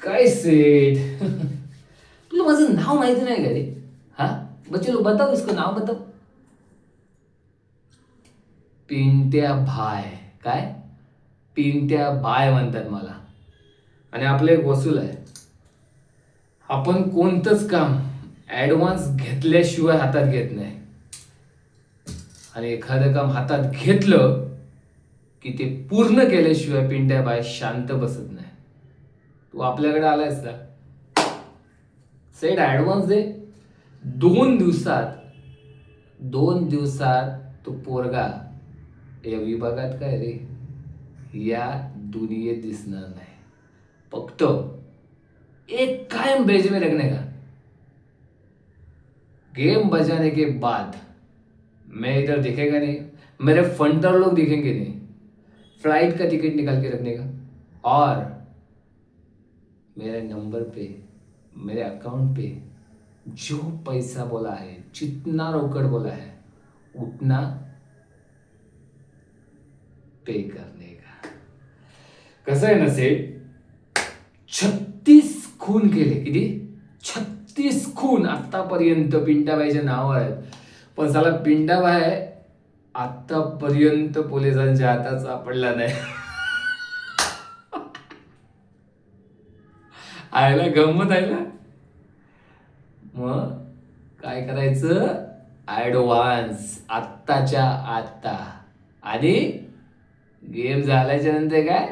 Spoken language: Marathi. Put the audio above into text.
काय सेठ तुला माझं नाव माहिती नाही का रे? हा, बच्चे लोग बताओ, इसको नाव बताओ. पिंट्या भाय. काय? पिंट्या भाय म्हणतात मला. आणि आपलं एक वसूल आहे, आपण कोणतंच काम ऍडव्हान्स घेतल्याशिवाय हातात घेत नाही. आणि एखादं काम हातात घेतलं की ते पूर्ण केल्याशिवाय पिंट्या बाय शांत बसत नाही. तू आपल्याकडे आलायस का? सेट ऍडव्हान्स दे. 2 दिवसात 2 दिवसात तो पोरगा या विभागात काय रे, या दुनियेत दिसणार नाही. फक्त एक कायम भेज में रखने का. गेम बजाने के बाद मैं इधर दिखेगा नहीं, मेरे फंडर लोग दिखेंगे नहीं. फ्लाइट का टिकट निकाल के रखने का, और मेरे नंबर पे, मेरे अकाउंट पे जो पैसा बोला है, जितना रोकड़ बोला है, उतना पे करने का. कसं आहे ना सेठ, 36 खून केले. किती? 36 खून आतापर्यंत पिंटाबाईच्या नावावर आहेत. पण साला पिंटाबाई आतापर्यंत पोलिसांच्या हातात सापडला नाही. आयला गंमत आहे ना. मग काय करायचं? ऍडव्हान्स आत्ताच्या आता. आणि गेम झाल्याच्या नंतर काय,